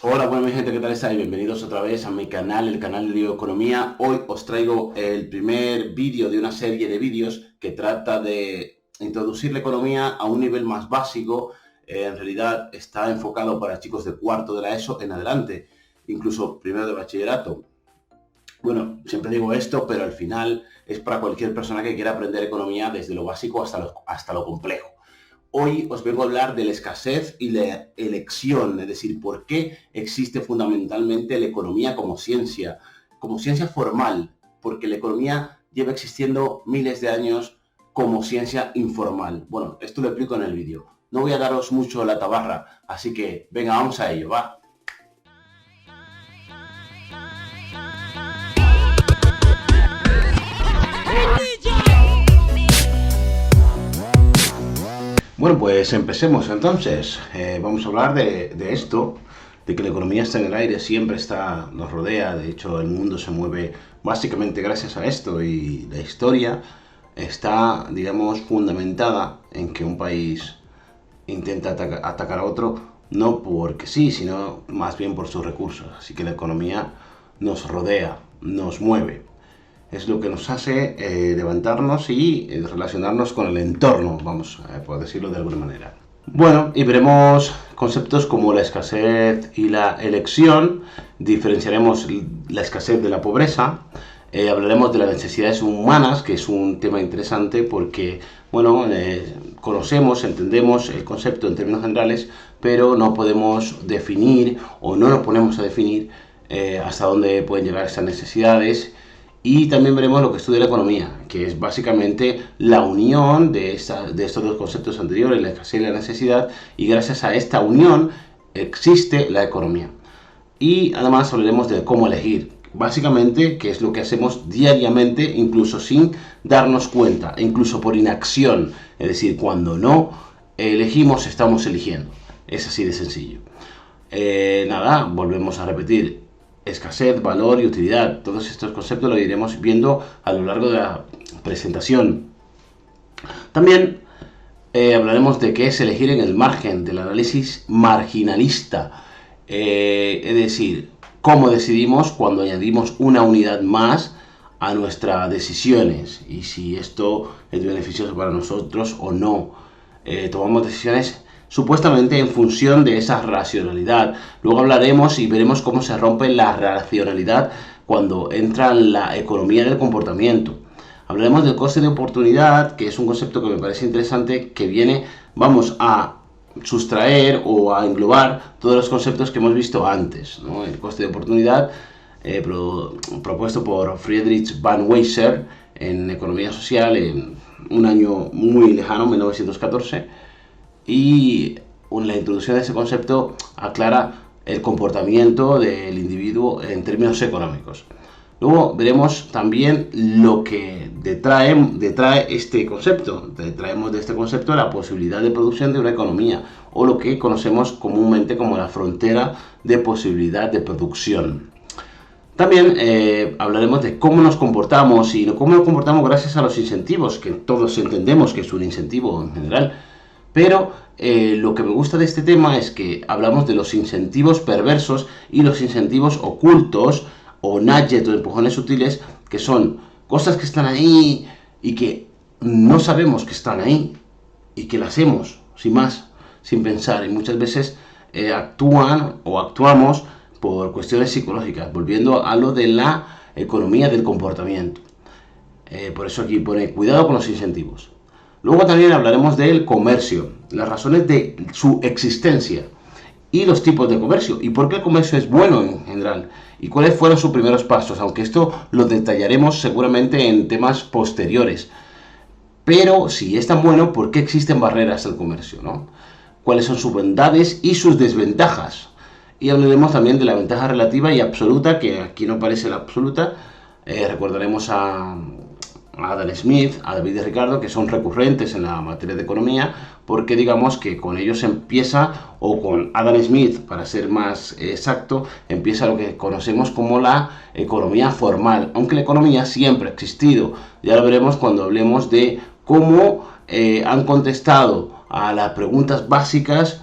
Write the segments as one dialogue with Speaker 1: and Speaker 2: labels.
Speaker 1: Hola, bueno mi gente, ¿qué tal estáis? Bienvenidos otra vez a mi canal, el canal de Bioeconomía. Hoy os traigo el primer vídeo de una serie de vídeos que trata de introducir la economía a un nivel más básico. En realidad está enfocado para chicos de cuarto de la ESO en adelante, incluso primero de bachillerato. Bueno, siempre digo esto, pero al final es para cualquier persona que quiera aprender economía desde lo básico hasta lo complejo. Hoy os vengo a hablar de la escasez y la elección, es decir, por qué existe fundamentalmente la economía como ciencia formal, porque la economía lleva existiendo miles de años como ciencia informal. Bueno, esto lo explico en el vídeo. No voy a daros mucho la tabarra, así que venga, vamos a ello, va. Bueno, pues empecemos entonces. Vamos a hablar de esto, de que la economía está en el aire, siempre está, nos rodea. De hecho, el mundo se mueve básicamente gracias a esto y la historia está, digamos, fundamentada en que un país intenta atacar a otro, no porque sí, sino más bien por sus recursos. Así que la economía nos rodea, nos mueve. Es lo que nos hace levantarnos y relacionarnos con el entorno, vamos, por decirlo de alguna manera. Bueno, y veremos conceptos como la escasez y la elección, diferenciaremos la escasez de la pobreza, hablaremos de las necesidades humanas, que es un tema interesante porque, bueno, conocemos, entendemos el concepto en términos generales, pero no podemos definir o no nos ponemos a definir hasta dónde pueden llegar estas necesidades. Y también veremos lo que estudia la economía, que es básicamente la unión de estos dos conceptos anteriores, la escasez y la necesidad, y gracias a esta unión existe la economía. Y además hablaremos de cómo elegir, básicamente, que es lo que hacemos diariamente, incluso sin darnos cuenta, incluso por inacción, es decir, cuando no elegimos, estamos eligiendo. Es así de sencillo. Nada, volvemos a repetir escasez, valor y utilidad. Todos estos conceptos los iremos viendo a lo largo de la presentación. También hablaremos de qué es elegir en el margen del análisis marginalista. Es decir, cómo decidimos cuando añadimos una unidad más a nuestras decisiones y si esto es beneficioso para nosotros o no. Tomamos decisiones supuestamente en función de esa racionalidad. Luego hablaremos y veremos cómo se rompe la racionalidad cuando entra la economía del comportamiento. Hablaremos del coste de oportunidad, que es un concepto que me parece interesante, que viene, vamos a sustraer o a englobar todos los conceptos que hemos visto antes, ¿no? El coste de oportunidad, propuesto por Friedrich von Weiser en Economía Social en un año muy lejano, 1914, y la introducción de ese concepto aclara el comportamiento del individuo en términos económicos. Luego veremos también lo que detrae este concepto. Detraemos de este concepto la posibilidad de producción de una economía, o lo que conocemos comúnmente como la frontera de posibilidad de producción. También hablaremos de cómo nos comportamos y cómo nos comportamos gracias a los incentivos, que todos entendemos que es un incentivo en general. Pero lo que me gusta de este tema es que hablamos de los incentivos perversos y los incentivos ocultos, o nudges o empujones sutiles, que son cosas que están ahí y que no sabemos que están ahí y que las hacemos sin más, sin pensar, y muchas veces actúan o actuamos por cuestiones psicológicas, volviendo a lo de la economía del comportamiento. Por eso aquí pone cuidado con los incentivos. Luego también hablaremos del comercio, las razones de su existencia y los tipos de comercio y por qué el comercio es bueno en general y cuáles fueron sus primeros pasos, aunque esto lo detallaremos seguramente en temas posteriores. Pero si es tan bueno, ¿por qué existen barreras al comercio, ¿no? ¿Cuáles son sus bondades y sus desventajas? Y hablaremos también de la ventaja relativa y absoluta, que aquí no aparece la absoluta. Recordaremos a Adam Smith, a David y Ricardo, que son recurrentes en la materia de economía, porque digamos que con ellos empieza, o con Adam Smith, para ser más exacto, empieza lo que conocemos como la economía formal, aunque la economía siempre ha existido. Ya lo veremos cuando hablemos de cómo han contestado a las preguntas básicas,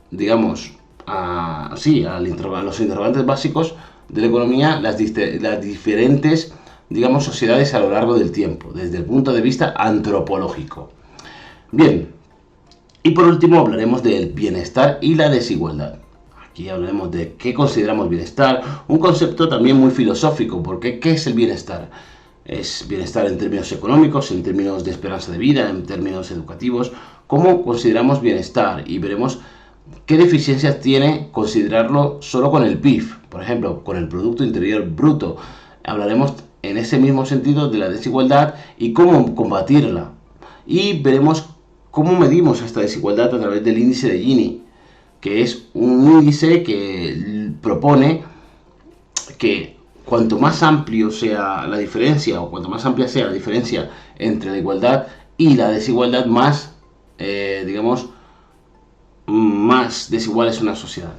Speaker 1: digamos, a los interrogantes básicos de la economía, las diferentes, digamos, sociedades a lo largo del tiempo, desde el punto de vista antropológico. Bien, y por último hablaremos del bienestar y la desigualdad. Aquí hablaremos de qué consideramos bienestar, un concepto también muy filosófico, porque ¿qué es el bienestar? Es bienestar en términos económicos, en términos de esperanza de vida, en términos educativos. ¿Cómo consideramos bienestar? Y veremos qué deficiencias tiene considerarlo solo con el PIB, por ejemplo, con el Producto Interior Bruto. Hablaremos en ese mismo sentido de la desigualdad y cómo combatirla. Y veremos cómo medimos esta desigualdad a través del índice de Gini, que es un índice que propone que cuanto más amplio sea la diferencia, o cuanto más amplia sea la diferencia entre la igualdad y la desigualdad, más, digamos, más desigual es una sociedad.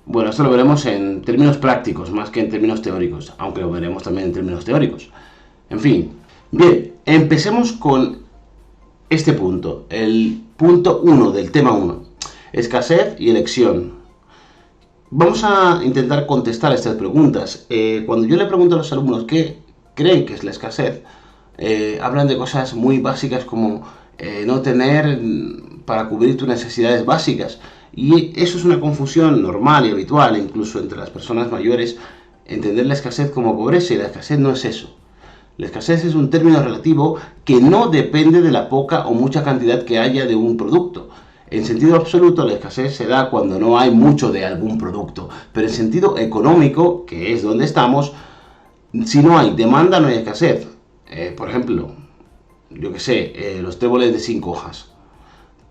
Speaker 1: Bueno, esto lo veremos en términos prácticos, más que en términos teóricos, aunque lo veremos también en términos teóricos. En fin, bien, empecemos con este punto, el punto 1 del tema 1, escasez y elección. Vamos a intentar contestar estas preguntas. Cuando yo le pregunto a los alumnos qué creen que es la escasez, hablan de cosas muy básicas como no tener para cubrir tus necesidades básicas. Y eso es una confusión normal y habitual, incluso entre las personas mayores, entender la escasez como pobreza, y la escasez no es eso. La escasez es un término relativo que no depende de la poca o mucha cantidad que haya de un producto. En sentido absoluto, la escasez se da cuando no hay mucho de algún producto, pero en sentido económico, que es donde estamos, si no hay demanda, no hay escasez. Por ejemplo, yo que sé, los tréboles de 5 hojas.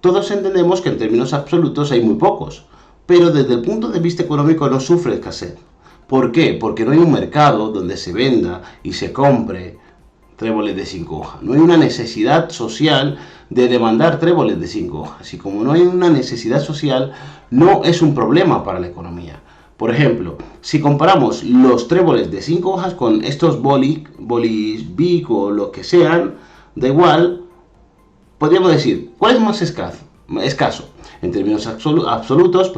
Speaker 1: Todos entendemos que en términos absolutos hay muy pocos, pero desde el punto de vista económico no sufre escasez. ¿Por qué? Porque no hay un mercado donde se venda y se compre tréboles de 5 hojas. No hay una necesidad social de demandar tréboles de 5 hojas. Y como no hay una necesidad social, no es un problema para la economía. Por ejemplo, si comparamos los tréboles de 5 hojas con estos bolis Bic o lo que sean, da igual, podríamos decir, ¿cuál es más escaso? En términos absolutos,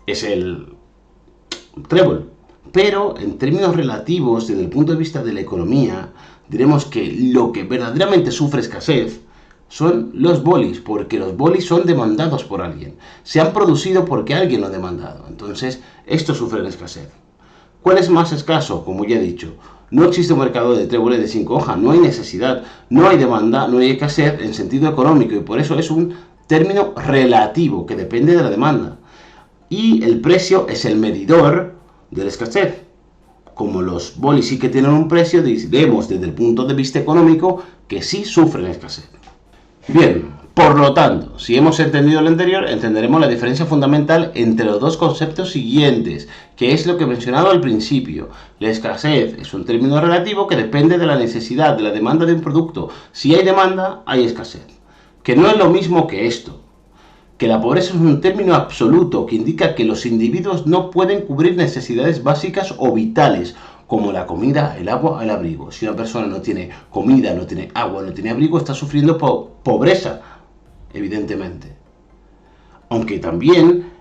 Speaker 1: es el trébol. Pero en términos relativos, desde el punto de vista de la economía, diremos que lo que verdaderamente sufre escasez son los bolis, porque los bolis son demandados por alguien. Se han producido porque alguien lo ha demandado. Entonces, estos sufren escasez. ¿Cuál es más escaso? Como ya he dicho, no existe un mercado de tréboles de 5 hojas, no hay necesidad, no hay demanda, no hay escasez en sentido económico, y por eso es un término relativo que depende de la demanda. Y el precio es el medidor de la escasez. Como los bolis sí que tienen un precio, vemos desde el punto de vista económico que sí sufren escasez. Bien, por lo tanto, si hemos entendido lo anterior, entenderemos la diferencia fundamental entre los dos conceptos siguientes, que es lo que he mencionado al principio. La escasez es un término relativo que depende de la necesidad, de la demanda de un producto. Si hay demanda, hay escasez. Que no es lo mismo que esto. Que la pobreza es un término absoluto que indica que los individuos no pueden cubrir necesidades básicas o vitales, como la comida, el agua, el abrigo. Si una persona no tiene comida, no tiene agua, no tiene abrigo, está sufriendo pobreza, evidentemente. Aunque también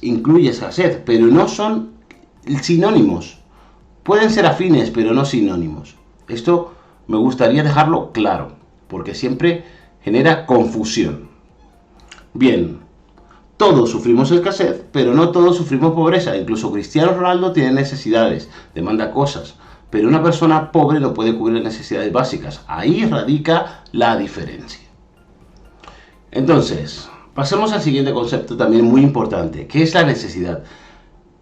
Speaker 1: incluye escasez, pero no son sinónimos. Pueden ser afines, pero no sinónimos. Esto me gustaría dejarlo claro, porque siempre genera confusión. Bien, todos sufrimos escasez, pero no todos sufrimos pobreza. Incluso Cristiano Ronaldo tiene necesidades, demanda cosas, pero una persona pobre no puede cubrir las necesidades básicas. Ahí radica la diferencia. Entonces, pasemos al siguiente concepto también muy importante, que es la necesidad.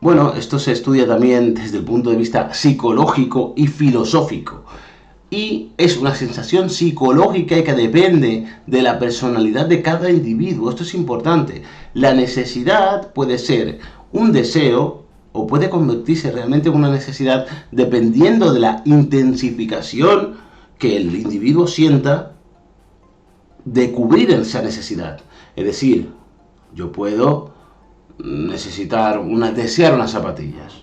Speaker 1: Bueno, esto se estudia también desde el punto de vista psicológico y filosófico. Y es una sensación psicológica y que depende de la personalidad de cada individuo. Esto es importante. La necesidad puede ser un deseo o puede convertirse realmente en una necesidad dependiendo de la intensificación que el individuo sienta de cubrir esa necesidad. Es decir, yo puedo desear unas zapatillas.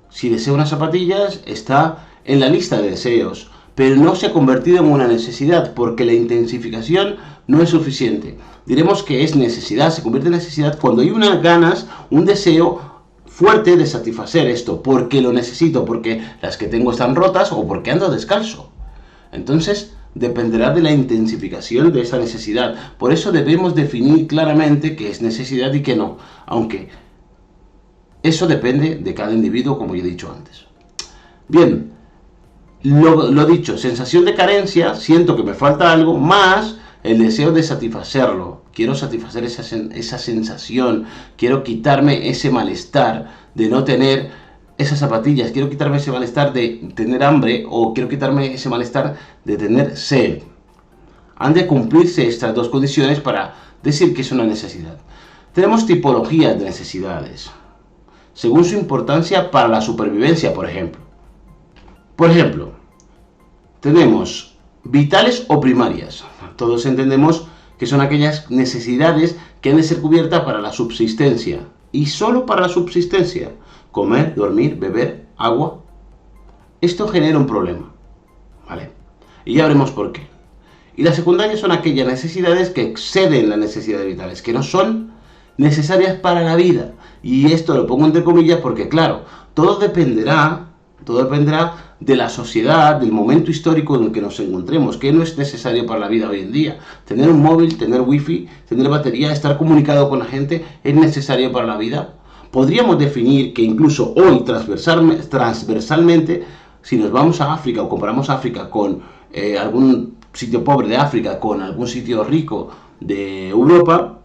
Speaker 1: Si deseo unas zapatillas, está en la lista de deseos. pero no se ha convertido en una necesidad porque la intensificación no es suficiente. Diremos que es necesidad, se convierte en necesidad cuando hay unas ganas, un deseo fuerte de satisfacer esto, porque lo necesito, porque las que tengo están rotas o porque ando descalzo. Entonces, dependerá de la intensificación de esa necesidad. Por eso debemos definir claramente qué es necesidad y qué no, aunque eso depende de cada individuo, como ya he dicho antes. Bien, lo dicho, sensación de carencia, siento que me falta algo, más el deseo de satisfacerlo. Quiero satisfacer esa sensación, quiero quitarme ese malestar de no tener esas zapatillas, quiero quitarme ese malestar de tener hambre o quiero quitarme ese malestar de tener sed. Han de cumplirse estas dos condiciones para decir que es una necesidad. Tenemos tipologías de necesidades, según su importancia para la supervivencia, por ejemplo. Por ejemplo, tenemos vitales o primarias. Todos entendemos que son aquellas necesidades que han de ser cubiertas para la subsistencia. Y solo para la subsistencia. Comer, dormir, beber, agua. Esto genera un problema, ¿vale? Y ya veremos por qué. Y las secundarias son aquellas necesidades que exceden las necesidades vitales, que no son necesarias para la vida. Y esto lo pongo entre comillas porque, claro, todo dependerá de la sociedad, del momento histórico en el que nos encontremos, que no es necesario para la vida hoy en día. Tener un móvil, tener wifi, tener batería, estar comunicado con la gente, ¿es necesario para la vida? Podríamos definir que incluso hoy, transversalmente, si nos vamos a África o comparamos África con algún sitio pobre de África, con algún sitio rico de Europa,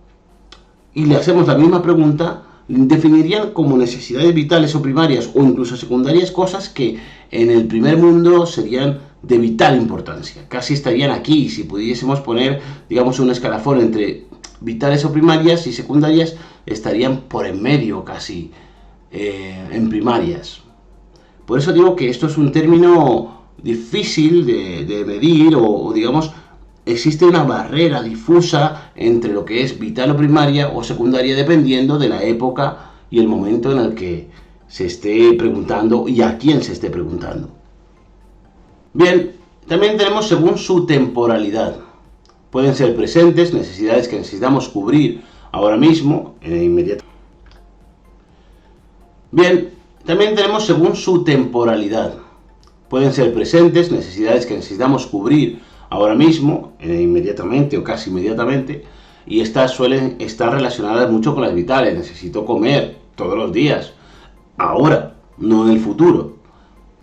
Speaker 1: y le hacemos la misma pregunta, definirían como necesidades vitales o primarias o incluso secundarias cosas que en el primer mundo serían de vital importancia. Casi estarían aquí, si pudiésemos poner, digamos, un escalafón entre vitales o primarias y secundarias, estarían por en medio casi en primarias. Por eso digo que esto es un término difícil de medir o digamos, existe una barrera difusa entre lo que es vital o primaria o secundaria dependiendo de la época y el momento en el que se esté preguntando y a quién se esté preguntando. Bien, también tenemos según su temporalidad. Pueden ser presentes, necesidades que necesitamos cubrir ahora mismo, inmediatamente. Bien, también tenemos según su temporalidad. Pueden ser presentes, necesidades que necesitamos cubrir ahora mismo, inmediatamente o casi inmediatamente, y estas suelen estar relacionadas mucho con las vitales. Necesito comer todos los días, ahora, no en el futuro,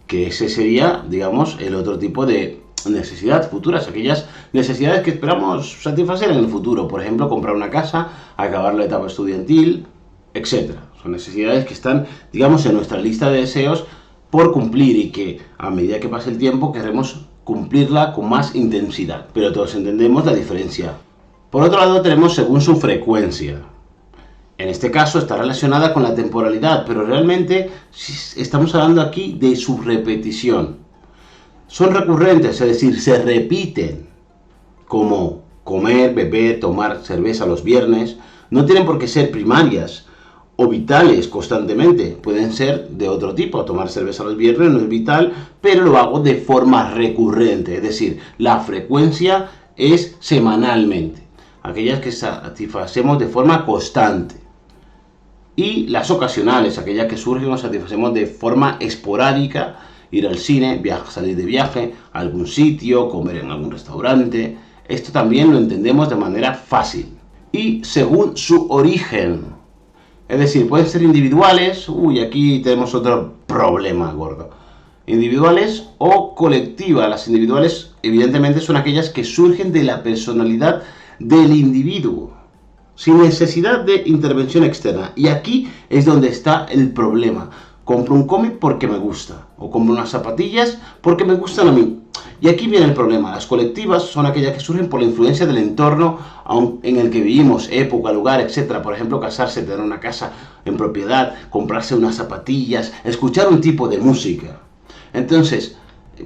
Speaker 1: que ese sería, digamos, el otro tipo de necesidades futuras, aquellas necesidades que esperamos satisfacer en el futuro, por ejemplo, comprar una casa, acabar la etapa estudiantil, etc. Son necesidades que están, digamos, en nuestra lista de deseos por cumplir y que a medida que pase el tiempo queremos cumplirla con más intensidad, pero todos entendemos la diferencia. Por otro lado tenemos según su frecuencia. En este caso está relacionada con la temporalidad, pero realmente estamos hablando aquí de su repetición. Son recurrentes, es decir, se repiten, como comer, beber, tomar cerveza los viernes. No tienen por qué ser primarias o vitales constantemente, pueden ser de otro tipo. Tomar cerveza los viernes no es vital, pero lo hago de forma recurrente, es decir, la frecuencia es semanalmente, aquellas que satisfacemos de forma constante. Y las ocasionales, aquellas que surgen o satisfacemos de forma esporádica, ir al cine, salir de viaje, a algún sitio, comer en algún restaurante. Esto también lo entendemos de manera fácil. Y según su origen, es decir, pueden ser individuales, aquí tenemos otro problema gordo, individuales o colectivas. Las individuales evidentemente son aquellas que surgen de la personalidad del individuo, sin necesidad de intervención externa. Y aquí es donde está el problema. Compro un cómic porque me gusta, o compro unas zapatillas porque me gustan a mí. Y aquí viene el problema. Las colectivas son aquellas que surgen por la influencia del entorno en el que vivimos, época, lugar, etc. Por ejemplo, casarse, tener una casa en propiedad, comprarse unas zapatillas, escuchar un tipo de música. Entonces,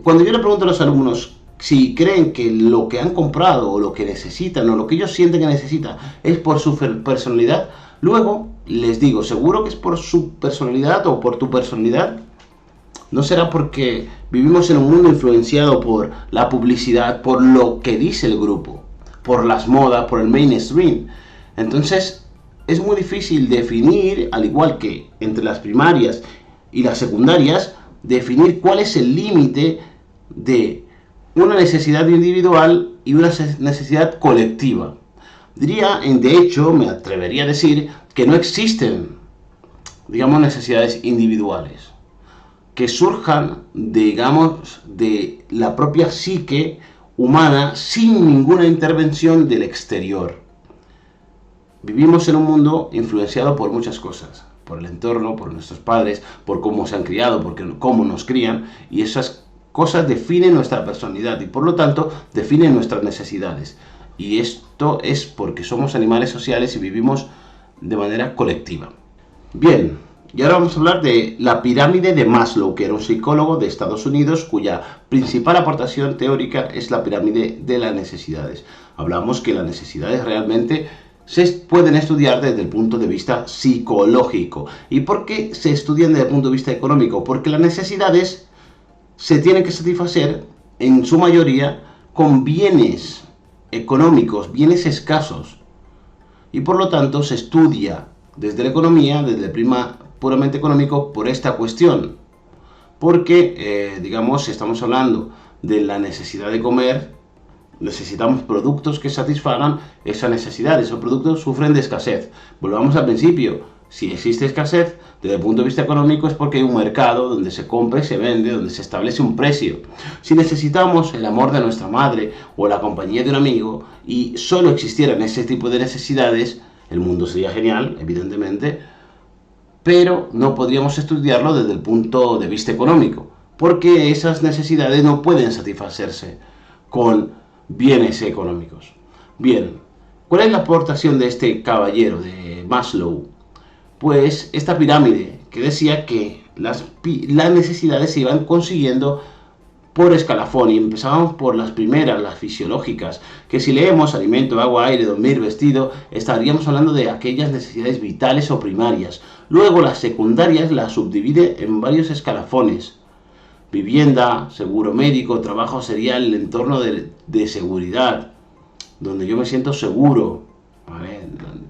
Speaker 1: cuando yo le pregunto a los alumnos si creen que lo que han comprado o lo que necesitan o lo que ellos sienten que necesitan es por su personalidad, luego les digo, ¿seguro que es por su personalidad o por tu personalidad? ¿No será porque vivimos en un mundo influenciado por la publicidad, por lo que dice el grupo, por las modas, por el mainstream? Entonces, es muy difícil definir, al igual que entre las primarias y las secundarias, definir cuál es el límite de una necesidad individual y una necesidad colectiva. Diría, de hecho, me atrevería a decir que no existen, digamos, necesidades individuales que surjan, digamos, de la propia psique humana sin ninguna intervención del exterior. Vivimos en un mundo influenciado por muchas cosas, por el entorno, por nuestros padres, por cómo se han criado, por cómo nos crían, y esas cosas definen nuestra personalidad y por lo tanto definen nuestras necesidades. Y esto es porque somos animales sociales y vivimos de manera colectiva. Bien, y ahora vamos a hablar de la pirámide de Maslow, que era un psicólogo de Estados Unidos cuya principal aportación teórica es la pirámide de las necesidades. Hablamos que las necesidades realmente se pueden estudiar desde el punto de vista psicológico. ¿Y por qué se estudian desde el punto de vista económico? Porque las necesidades se tienen que satisfacer en su mayoría con bienes económicos, bienes escasos. Y por lo tanto se estudia desde la economía, desde el prisma puramente económico, por esta cuestión. Porque, digamos, si estamos hablando de la necesidad de comer, necesitamos productos que satisfagan esa necesidad. Esos productos sufren de escasez. Volvamos al principio. Si existe escasez, desde el punto de vista económico, es porque hay un mercado donde se compra y se vende, donde se establece un precio. Si necesitamos el amor de nuestra madre o la compañía de un amigo y solo existieran ese tipo de necesidades, el mundo sería genial, evidentemente, pero no podríamos estudiarlo desde el punto de vista económico, porque esas necesidades no pueden satisfacerse con bienes económicos. Bien, ¿cuál es la aportación de este caballero, de Maslow? Pues esta pirámide que decía que las necesidades se iban consiguiendo por escalafón y empezábamos por las primeras, las fisiológicas, que si leemos alimento, agua, aire, dormir, vestido, estaríamos hablando de aquellas necesidades vitales o primarias. Luego las secundarias las subdivide en varios escalafones. Vivienda, seguro médico, trabajo sería el entorno de seguridad, donde yo me siento seguro, ¿vale?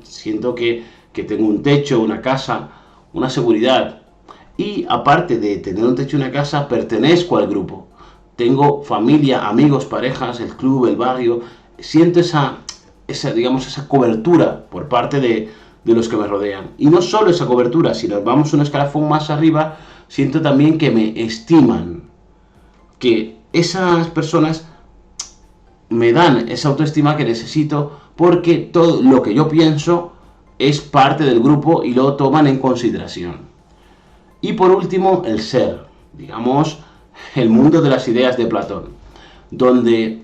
Speaker 1: Siento que tengo un techo, una casa, una seguridad. Y aparte de tener un techo y una casa, pertenezco al grupo. Tengo familia, amigos, parejas, el club, el barrio. Siento esa cobertura por parte de los que me rodean. Y no solo esa cobertura, si nos vamos un escalafón más arriba, siento también que me estiman. Que esas personas me dan esa autoestima que necesito porque todo lo que yo pienso es parte del grupo y lo toman en consideración. Y por último, el ser, digamos, el mundo de las ideas de Platón, donde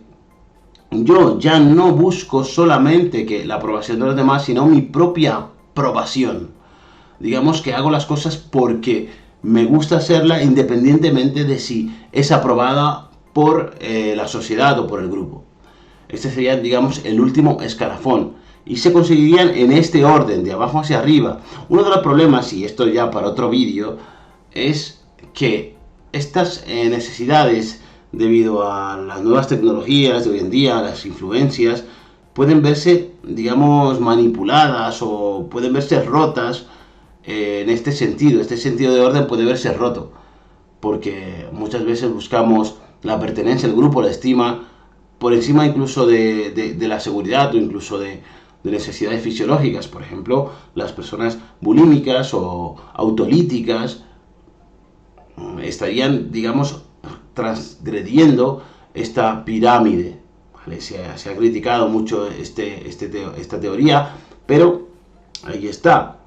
Speaker 1: yo ya no busco solamente que la aprobación de los demás, sino mi propia aprobación. Digamos que hago las cosas porque me gusta hacerla independientemente de si es aprobada por la sociedad o por el grupo. Este sería, digamos, el último escalafón. Y se conseguirían en este orden, de abajo hacia arriba. Uno de los problemas, y esto ya para otro vídeo, es que estas necesidades, debido a las nuevas tecnologías de hoy en día, a las influencias, pueden verse, digamos, manipuladas o pueden verse rotas en este sentido. Este sentido de orden puede verse roto, porque muchas veces buscamos la pertenencia al grupo, la estima, por encima incluso de la seguridad o incluso de necesidades fisiológicas. Por ejemplo, las personas bulímicas o autolíticas estarían, digamos, transgrediendo esta pirámide, ¿vale? Se ha criticado mucho esta teoría, pero ahí está.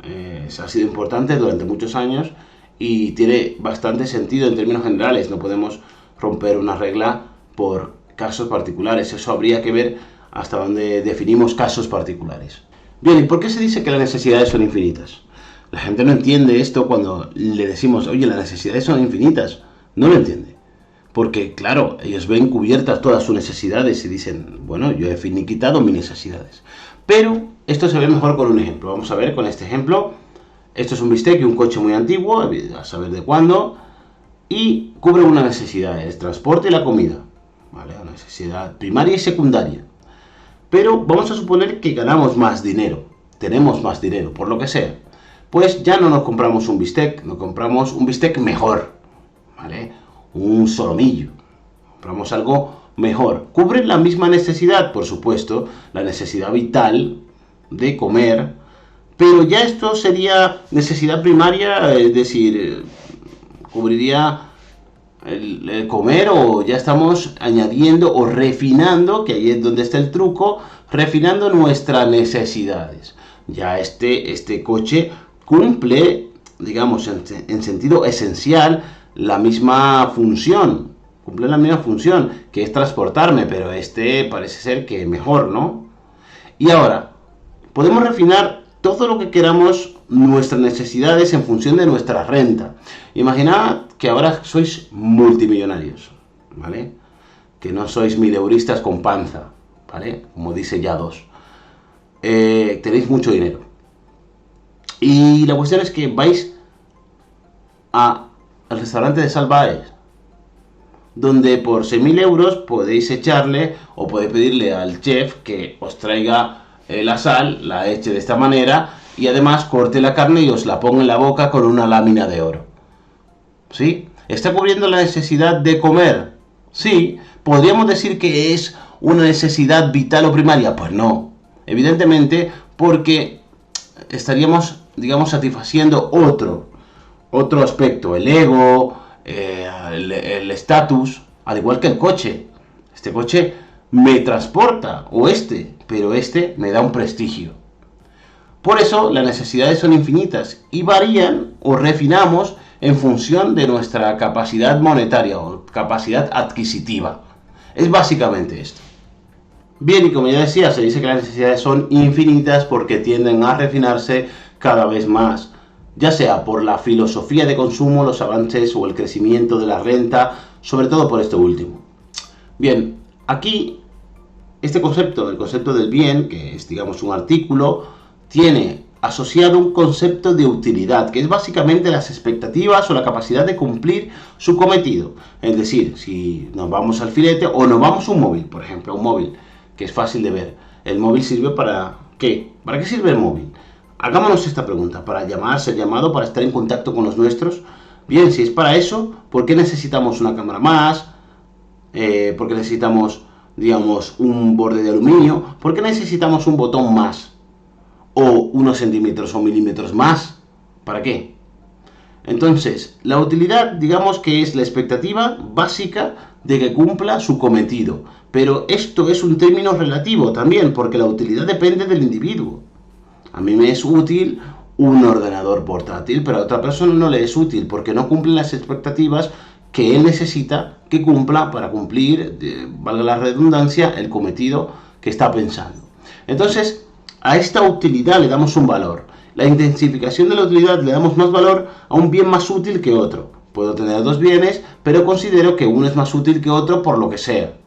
Speaker 1: Ha sido importante durante muchos años y tiene bastante sentido en términos generales. No podemos romper una regla por casos particulares. Eso habría que ver hasta dónde definimos casos particulares. Bien, ¿y por qué se dice que las necesidades son infinitas? La gente no entiende esto cuando le decimos, oye, las necesidades son infinitas. No lo entiende. Porque, claro, ellos ven cubiertas todas sus necesidades y dicen, bueno, yo he finiquitado mis necesidades. Pero esto se ve mejor con un ejemplo. Vamos a ver con este ejemplo. Esto es un bistec y un coche muy antiguo, a saber de cuándo. y cubre una necesidad, el transporte y la comida, ¿vale? Una necesidad primaria y secundaria. Pero vamos a suponer que ganamos más dinero, tenemos más dinero, por lo que sea. Pues ya no nos compramos un bistec, nos compramos un bistec mejor, ¿vale? Un solomillo. Compramos algo mejor. Cubre la misma necesidad, por supuesto, la necesidad vital de comer, pero ya esto sería necesidad primaria, es decir, cubriría el comer, o ya estamos añadiendo o refinando, que ahí es donde está el truco, refinando nuestras necesidades. Ya este coche cumple, digamos, en sentido esencial, la misma función, cumple la misma función, que es transportarme, pero parece ser que mejor, ¿no? Y ahora, podemos refinar todo lo que queramos, nuestras necesidades en función de nuestra renta. Imaginad que ahora sois multimillonarios, ¿vale? Que no sois mileuristas con panza, ¿vale? Como dice Ya2. Tenéis mucho dinero. Y la cuestión es que vais al restaurante de Salvaes, donde por 6.000 euros podéis echarle o podéis pedirle al chef que os traiga la sal, la eche de esta manera y además corte la carne y os la ponga en la boca con una lámina de oro. ¿Sí? ¿Está cubriendo la necesidad de comer? Sí. ¿Podríamos decir que es una necesidad vital o primaria? Pues no. Evidentemente, porque estaríamos, digamos, satisfaciendo otro aspecto, el ego, el estatus, al igual que el coche. Este coche me transporta, pero me da un prestigio. Por eso las necesidades son infinitas y varían o refinamos en función de nuestra capacidad monetaria o capacidad adquisitiva. Es básicamente esto. Bien, y como ya decía, se dice que las necesidades son infinitas porque tienden a refinarse cada vez más, ya sea por la filosofía de consumo, los avances o el crecimiento de la renta, sobre todo por esto último. Bien, aquí el concepto del bien, que es, digamos, un artículo, tiene asociado un concepto de utilidad, que es básicamente las expectativas o la capacidad de cumplir su cometido. Es decir, si nos vamos al filete o nos vamos a un móvil, por ejemplo, un móvil, que es fácil de ver. ¿El móvil sirve para qué? ¿Para qué sirve el móvil? Hagámonos esta pregunta: ¿para llamar, ser llamado, para estar en contacto con los nuestros? Bien, si es para eso, ¿por qué necesitamos una cámara más? ¿Por qué necesitamos, digamos, un borde de aluminio? ¿Por qué necesitamos un botón más? ¿O unos centímetros o milímetros más? ¿Para qué? Entonces, la utilidad, digamos que es la expectativa básica de que cumpla su cometido. Pero esto es un término relativo también, porque la utilidad depende del individuo. A mí me es útil un ordenador portátil, pero a otra persona no le es útil porque no cumple las expectativas que él necesita que cumpla para cumplir, valga la redundancia, el cometido que está pensando. Entonces, a esta utilidad le damos un valor. La intensificación de la utilidad le damos más valor a un bien más útil que otro. Puedo tener dos bienes, pero considero que uno es más útil que otro por lo que sea.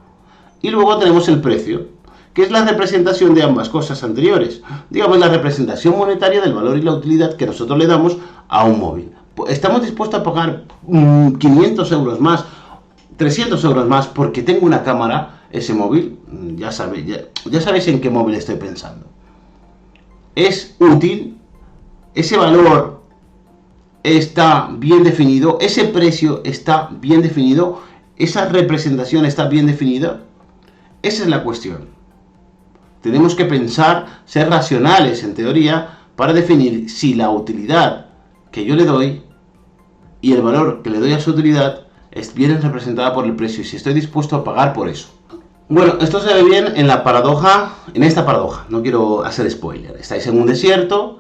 Speaker 1: Y luego tenemos el precio, que es la representación de ambas cosas anteriores. Digamos, la representación monetaria del valor y la utilidad que nosotros le damos a un móvil. ¿Estamos dispuestos a pagar 500 euros más, 300 euros más porque tengo una cámara, ese móvil? Ya sabéis en qué móvil estoy pensando. ¿Es útil? ¿Ese valor está bien definido? ¿Ese precio está bien definido? ¿Esa representación está bien definida? Esa es la cuestión. Tenemos que pensar, ser racionales en teoría, para definir si la utilidad que yo le doy y el valor que le doy a su utilidad es bien representada por el precio y si estoy dispuesto a pagar por eso. Bueno, esto se ve bien en esta paradoja, no quiero hacer spoiler. Estáis en un desierto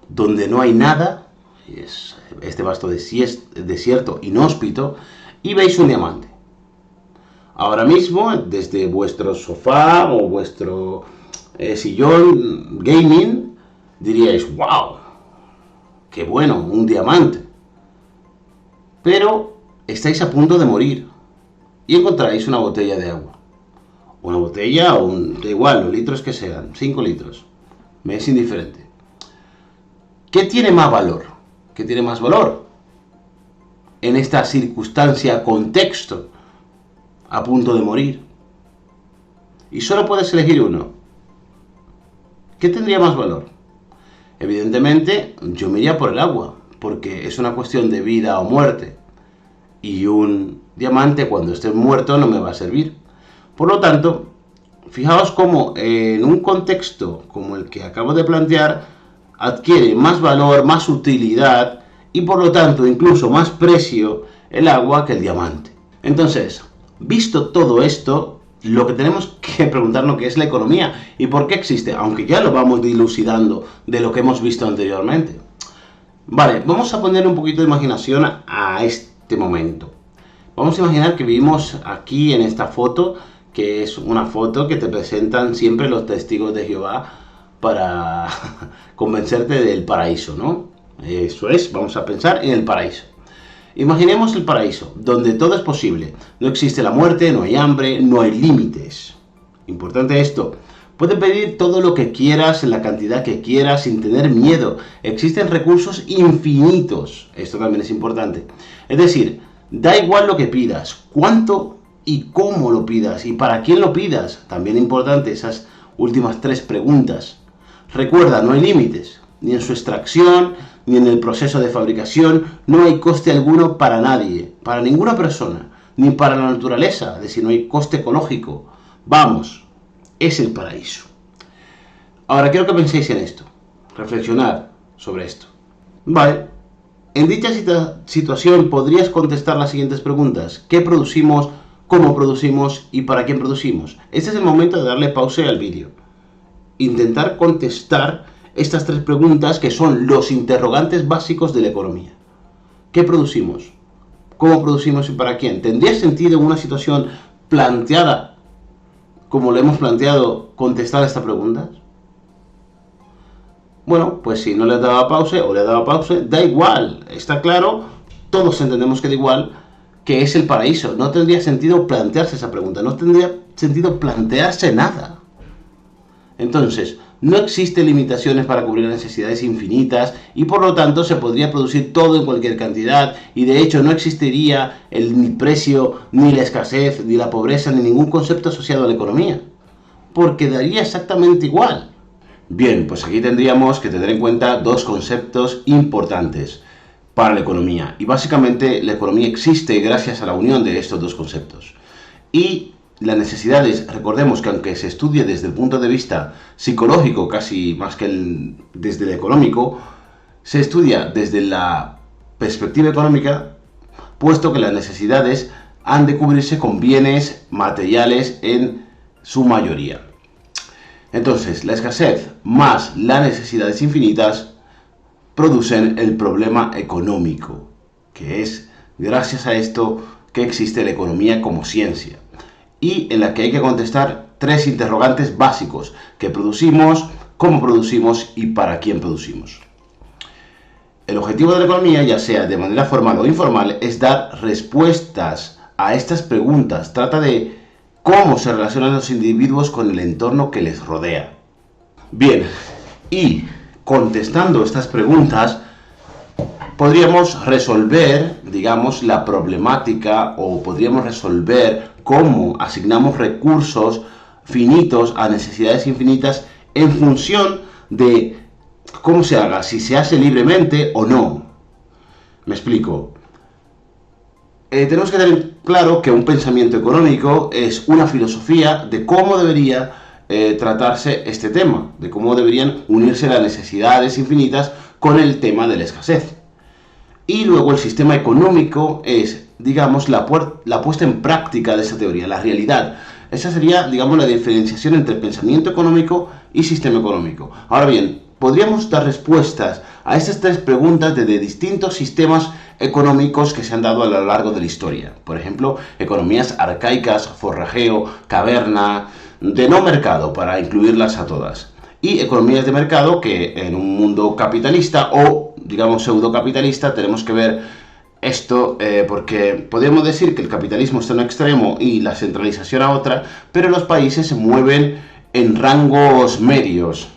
Speaker 1: donde no hay nada, es este vasto desierto inhóspito, y veis un diamante. Ahora mismo, desde vuestro sofá o vuestro sillón gaming, diríais: ¡wow! ¡Qué bueno! Un diamante. Pero estáis a punto de morir y encontráis una botella de agua. Una botella da igual, los litros que sean, 5 litros. Me es indiferente. ¿Qué tiene más valor? ¿Qué tiene más valor? en esta circunstancia, contexto, a punto de morir. Y solo puedes elegir uno. ¿Qué tendría más valor? Evidentemente, yo me iría por el agua, porque es una cuestión de vida o muerte. Y un diamante, cuando esté muerto, no me va a servir. Por lo tanto, fijaos cómo en un contexto como el que acabo de plantear, adquiere más valor, más utilidad y por lo tanto incluso más precio el agua que el diamante. Entonces, visto todo esto, lo que tenemos que preguntarnos qué es la economía y por qué existe, aunque ya lo vamos dilucidando de lo que hemos visto anteriormente. Vale, vamos a poner un poquito de imaginación a este momento. Vamos a imaginar que vivimos aquí en esta foto, que es una foto que te presentan siempre los testigos de Jehová para convencerte del paraíso, ¿no? Eso es, vamos a pensar en el paraíso. Imaginemos el paraíso, donde todo es posible. No existe la muerte, no hay hambre, no hay límites. Importante esto. Puedes pedir todo lo que quieras, en la cantidad que quieras, sin tener miedo. Existen recursos infinitos. Esto también es importante. Es decir, da igual lo que pidas, cuánto y cómo lo pidas y para quién lo pidas. También importante esas últimas 3 preguntas. Recuerda, no hay límites, ni en su extracción, ni en el proceso de fabricación. No hay coste alguno para nadie, para ninguna persona, ni para la naturaleza, es decir, no hay coste ecológico. Vamos, es el paraíso. Ahora quiero que penséis en esto, reflexionar sobre esto. Vale, en dicha situación podrías contestar las siguientes preguntas. ¿Qué producimos? ¿Cómo producimos? ¿Y para quién producimos? Este es el momento de darle pausa al vídeo. Intentar contestar estas 3 preguntas que son los interrogantes básicos de la economía. ¿Qué producimos? ¿Cómo producimos y para quién? ¿Tendría sentido en una situación planteada como lo hemos planteado contestar esta pregunta? Bueno, pues si no le daba pausa o le daba pausa, da igual, está claro, todos entendemos que da igual, que es el paraíso. No tendría sentido plantearse esa pregunta, no tendría sentido plantearse nada. Entonces, no existen limitaciones para cubrir necesidades infinitas y por lo tanto se podría producir todo en cualquier cantidad y de hecho no existiría ni precio, ni la escasez, ni la pobreza, ni ningún concepto asociado a la economía, porque daría exactamente igual. Bien, pues aquí tendríamos que tener en cuenta 2 conceptos importantes para la economía y básicamente la economía existe gracias a la unión de estos 2 conceptos. Y las necesidades, recordemos que aunque se estudie desde el punto de vista psicológico, casi más que desde el económico, se estudia desde la perspectiva económica, puesto que las necesidades han de cubrirse con bienes materiales en su mayoría. Entonces, la escasez más las necesidades infinitas producen el problema económico, que es gracias a esto que existe la economía como ciencia, y en la que hay que contestar 3 interrogantes básicos: ¿qué producimos? ¿Cómo producimos? ¿Y para quién producimos? El objetivo de la economía, ya sea de manera formal o informal, es dar respuestas a estas preguntas. Trata de cómo se relacionan los individuos con el entorno que les rodea. Bien, y contestando estas preguntas, podríamos resolver, digamos, la problemática o podríamos resolver cómo asignamos recursos finitos a necesidades infinitas en función de cómo se haga, si se hace libremente o no. Me explico. Tenemos que tener claro que un pensamiento económico es una filosofía de cómo debería tratarse este tema, de cómo deberían unirse las necesidades infinitas con el tema de la escasez. Y luego el sistema económico es, digamos, la puesta en práctica de esa teoría, la realidad. Esa sería, digamos, la diferenciación entre pensamiento económico y sistema económico. Ahora bien, podríamos dar respuestas a estas 3 preguntas desde distintos sistemas económicos que se han dado a lo largo de la historia. Por ejemplo, economías arcaicas, forrajeo, caverna, de no mercado, para incluirlas a todas. Y economías de mercado que en un mundo capitalista o, digamos, pseudocapitalista tenemos que ver esto porque podemos decir que el capitalismo está en un extremo y la centralización a otra, pero los países se mueven en rangos medios.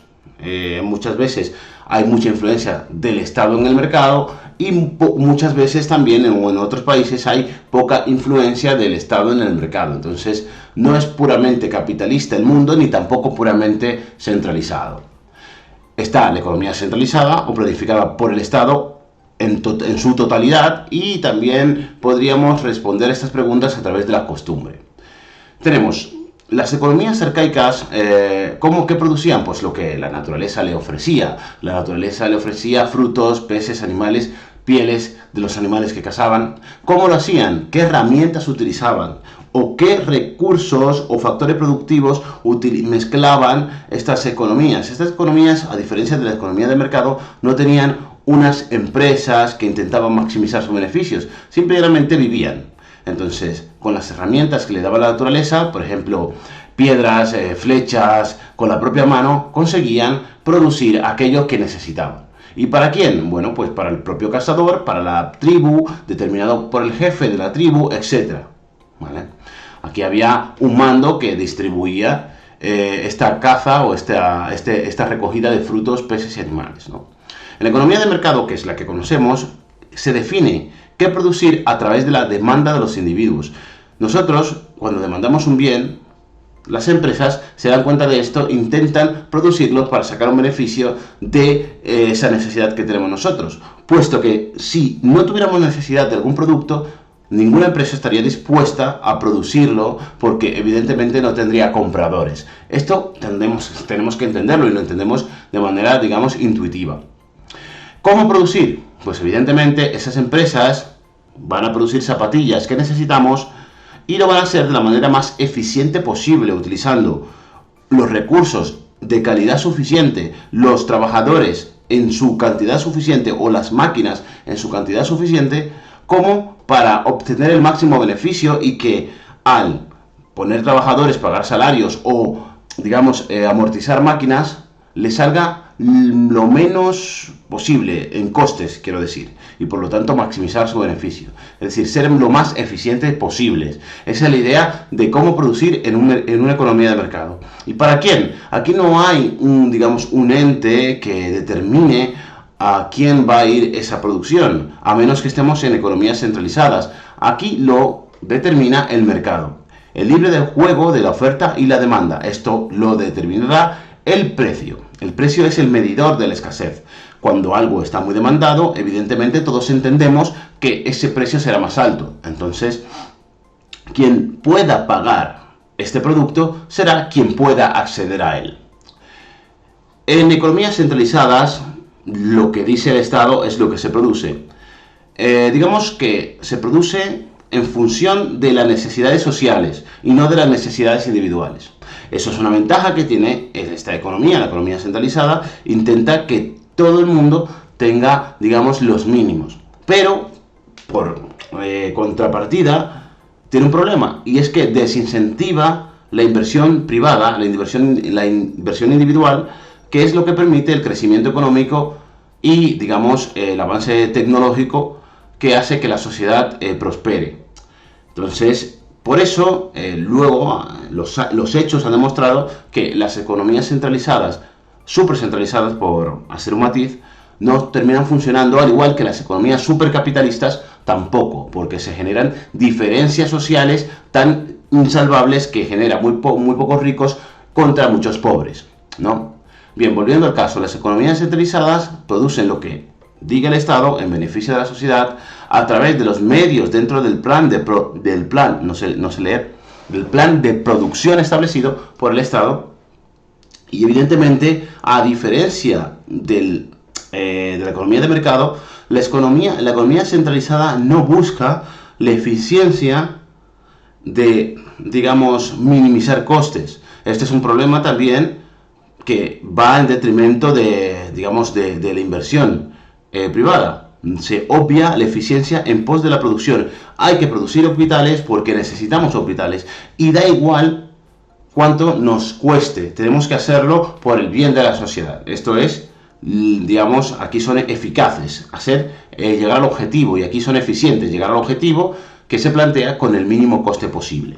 Speaker 1: Muchas veces hay mucha influencia del Estado en el mercado y muchas veces también en otros países hay poca influencia del Estado en el mercado. Entonces no es puramente capitalista el mundo ni tampoco puramente centralizado. Está la economía centralizada o planificada por el Estado en su totalidad, y también podríamos responder estas preguntas a través de la costumbre. Tenemos las economías arcaicas. ¿Cómo que producían? Pues lo que la naturaleza le ofrecía. La naturaleza le ofrecía frutos, peces, animales, pieles de los animales que cazaban. ¿Cómo lo hacían? ¿Qué herramientas utilizaban? ¿O qué recursos o factores productivos mezclaban estas economías? Estas economías, a diferencia de la economía de mercado, no tenían unas empresas que intentaban maximizar sus beneficios, simplemente vivían. Entonces, con las herramientas que le daba la naturaleza, por ejemplo, piedras, flechas, con la propia mano, conseguían producir aquello que necesitaban. ¿Y para quién? Bueno, pues para el propio cazador, para la tribu, determinado por el jefe de la tribu, etc. ¿Vale? Aquí había un mando que distribuía esta caza o esta recogida de frutos, peces y animales, ¿no? En la economía de mercado, que es la que conocemos, se define qué producir a través de la demanda de los individuos. Nosotros, cuando demandamos un bien, las empresas se dan cuenta de esto, intentan producirlo para sacar un beneficio de esa necesidad que tenemos nosotros. Puesto que si no tuviéramos necesidad de algún producto, ninguna empresa estaría dispuesta a producirlo, porque evidentemente no tendría compradores. Esto tenemos que entenderlo, y lo entendemos de manera, digamos, intuitiva. ¿Cómo producir? Pues evidentemente esas empresas van a producir zapatillas que necesitamos, y lo van a hacer de la manera más eficiente posible, utilizando los recursos de calidad suficiente, los trabajadores en su cantidad suficiente o las máquinas en su cantidad suficiente, como para obtener el máximo beneficio, y que al poner trabajadores, pagar salarios o, digamos, amortizar máquinas, le salga lo menos posible en costes, quiero decir, y por lo tanto maximizar su beneficio. Es decir, ser lo más eficientes posibles. Esa es la idea de cómo producir en una economía de mercado. ¿Y para quién? Aquí no hay un ente que determine a quién va a ir esa producción, a menos que estemos en economías centralizadas. Aquí lo determina el mercado. El libre del juego de la oferta y la demanda. Esto lo determinará el precio. El precio es el medidor de la escasez. Cuando algo está muy demandado, evidentemente todos entendemos que ese precio será más alto. Entonces, quien pueda pagar este producto será quien pueda acceder a él. En economías centralizadas, lo que dice el Estado es lo que se produce. Digamos que se produce en función de las necesidades sociales y no de las necesidades individuales. Eso es una ventaja que tiene esta economía. La economía centralizada intenta que todo el mundo tenga, digamos, los mínimos. Pero, por contrapartida, tiene un problema, y es que desincentiva la inversión privada, la inversión individual, que es lo que permite el crecimiento económico y, digamos, el avance tecnológico que hace que la sociedad prospere. Entonces, por eso, luego, los hechos han demostrado que las economías centralizadas, supercentralizadas, por hacer un matiz, no terminan funcionando, al igual que las economías supercapitalistas tampoco, porque se generan diferencias sociales tan insalvables que generan muy pocos ricos contra muchos pobres, ¿no? Bien, volviendo al caso, las economías centralizadas producen lo que diga el Estado en beneficio de la sociedad a través de los medios dentro del plan de producción establecido por el Estado. Y evidentemente, a diferencia de la economía de mercado, la economía centralizada no busca la eficiencia de, digamos, minimizar costes. Este es un problema también que va en detrimento de, digamos, de la inversión privada. Se obvia la eficiencia en pos de la producción. Hay que producir hospitales porque necesitamos hospitales, y da igual cuánto nos cueste, tenemos que hacerlo por el bien de la sociedad. Esto es, digamos, aquí son eficaces, llegar al objetivo, y aquí son eficientes, llegar al objetivo que se plantea con el mínimo coste posible.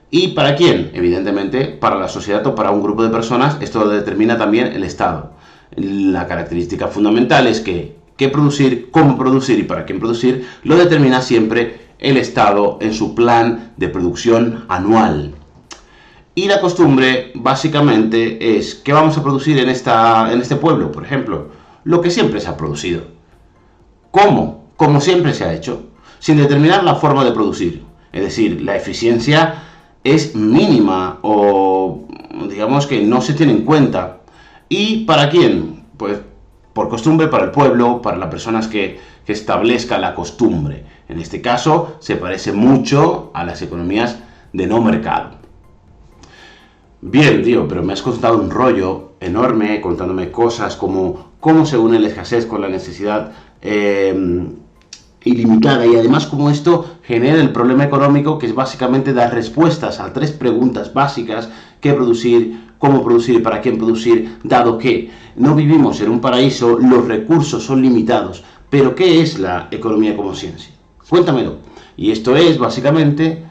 Speaker 1: ¿Y para quién? Evidentemente, para la sociedad o para un grupo de personas. Esto lo determina también el Estado. La característica fundamental es que qué producir, cómo producir y para quién producir, lo determina siempre el Estado en su plan de producción anual. Y la costumbre básicamente es qué vamos a producir en este pueblo, por ejemplo, lo que siempre se ha producido. ¿Cómo? Como siempre se ha hecho, sin determinar la forma de producir. Es decir, la eficiencia es mínima o digamos que no se tiene en cuenta. ¿Y para quién? Pues por costumbre para el pueblo, para las personas que establezca la costumbre. En este caso se parece mucho a las economías de no mercado. Bien, tío, pero me has contado un rollo enorme contándome cosas como cómo se une la escasez con la necesidad ilimitada y además cómo esto genera el problema económico, que es básicamente dar respuestas a 3 preguntas básicas: qué producir, cómo producir, para quién producir, dado que no vivimos en un paraíso, los recursos son limitados. Pero ¿qué es la economía como ciencia? Cuéntamelo. Y esto es básicamente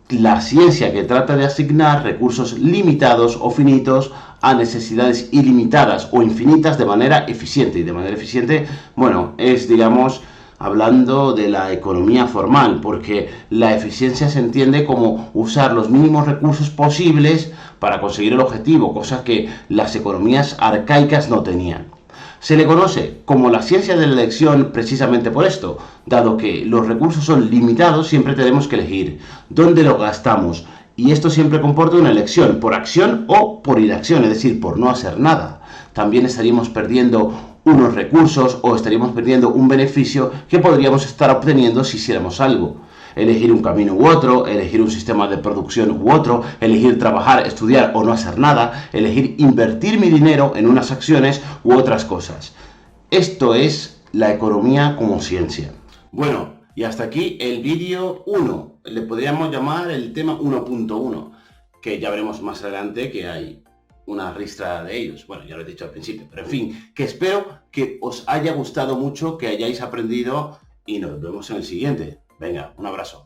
Speaker 1: la ciencia que trata de asignar recursos limitados o finitos a necesidades ilimitadas o infinitas de manera eficiente. Y de manera eficiente, bueno, es, digamos, hablando de la economía formal, porque la eficiencia se entiende como usar los mínimos recursos posibles para conseguir el objetivo, cosa que las economías arcaicas no tenían. Se le conoce como la ciencia de la elección precisamente por esto, dado que los recursos son limitados, siempre tenemos que elegir dónde lo gastamos, y esto siempre comporta una elección, por acción o por inacción, es decir, por no hacer nada. También estaríamos perdiendo unos recursos o estaríamos perdiendo un beneficio que podríamos estar obteniendo si hiciéramos algo. Elegir un camino u otro, elegir un sistema de producción u otro, elegir trabajar, estudiar o no hacer nada, elegir invertir mi dinero en unas acciones u otras cosas. Esto es la economía como ciencia. Bueno, y hasta aquí el vídeo 1. Le podríamos llamar el tema 1.1, que ya veremos más adelante que hay una ristra de ellos. Bueno, ya lo he dicho al principio, pero en fin, que espero que os haya gustado mucho, que hayáis aprendido y nos vemos en el siguiente. Venga, un abrazo.